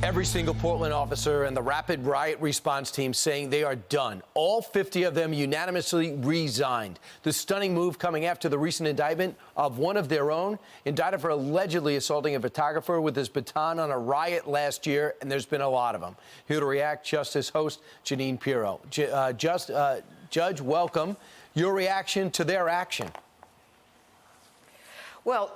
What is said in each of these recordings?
Every single Portland officer and the rapid riot response team saying they are done. All 50 of them unanimously resigned. The stunning move coming after the recent indictment of one of their own, indicted for allegedly assaulting a photographer with his baton on a riot last year, and there's been a lot of them. Here to react, Justice host Jeanine Pirro. Judge, welcome. Your reaction to their action? Well,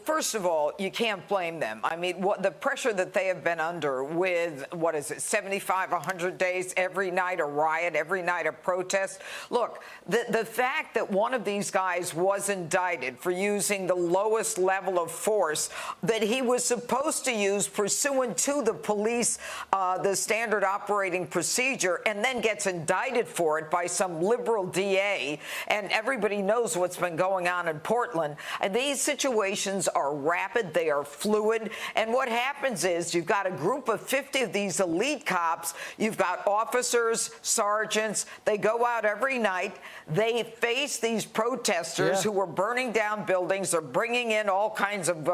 first of all, you can't blame them. I mean, the pressure that they have been under with, 75, 100 days, every night a riot, every night a protest. Look, the fact that one of these guys was indicted for using the lowest level of force that he was supposed to use pursuant to the police, the standard operating procedure, and then gets indicted for it by some liberal DA, and everybody knows what's been going on in Portland. And these situations are rapid, they are fluid, and what happens is you've got a group of 50 of these elite cops, you've got officers, sergeants, they go out every night, they face these protesters who are burning down buildings, they're bringing in all kinds of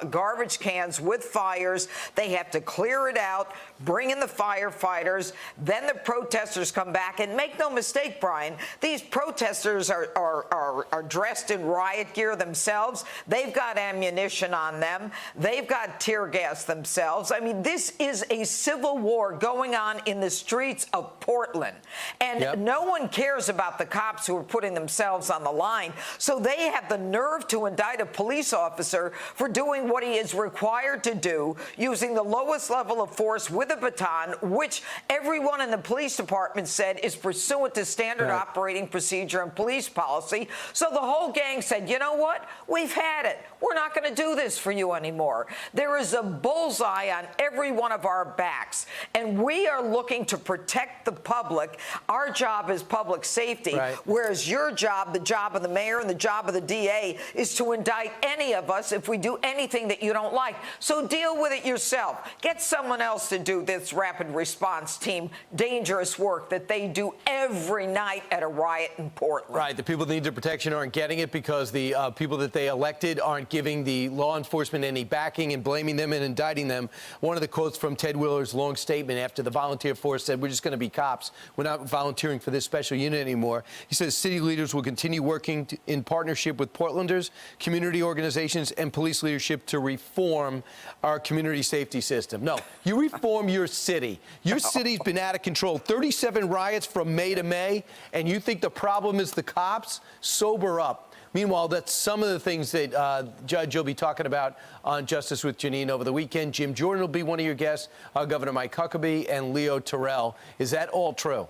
garbage cans with fires, they have to clear it out, bring in the firefighters, then the protesters come back, and make no mistake, Brian, these protesters are dressed in riot gear themselves. They've got ammunition on them. They've got tear gas themselves. I mean, this is a civil war going on in the streets of Portland. And no one cares about the cops who are putting themselves on the line. So they have the nerve to indict a police officer for doing what he is required to do, using the lowest level of force with a baton, which everyone in the police department said is pursuant to standard operating procedure and police policy. So the whole gang said, you know what? We've had it. We're not going to do this for you anymore. There is a bullseye on every one of our backs, and we are looking to protect the public. Our job is public safety, whereas your job, the job of the mayor and the job of the DA, is to indict any of us if we do anything that you don't like. So deal with it yourself. Get someone else to do this rapid response team dangerous work that they do every night at a riot in Portland. Right. The people that need the protection aren't getting it because the people that they elected aren't giving the law enforcement any backing and blaming them and indicting them. One of the quotes from Ted Wheeler's long statement after the volunteer force said, we're just going to be cops. We're not volunteering for this special unit anymore. He says city leaders will continue working in partnership with Portlanders, community organizations, and police leadership to reform our community safety system. No, you reform your city. Your city's been out of control. 37 riots from May to May, and you think the problem is the cops? Sober up. Meanwhile, that's some of the things that, Judge, you'll be talking about on Justice with Jeanine over the weekend. Jim Jordan will be one of your guests, Governor Mike Huckabee, and Leo Terrell. Is that all true?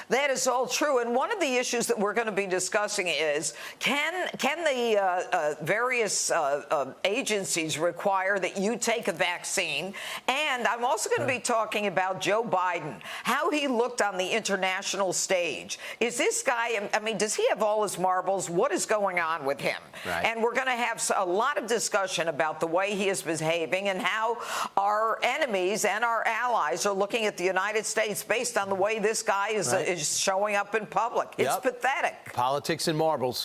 That is all true. And one of the issues that we're going to be discussing is, can the various agencies require that you take a vaccine? And I'm also going to be talking about Joe Biden, how he looked on the international stage. Is this guy, I mean, does he have all his marbles? What is going on with him? And we're going to have a lot of discussion about the way he is behaving and how our enemies and our allies are looking at the United States based on the way this guy is showing up in public. It's pathetic. Politics and marbles.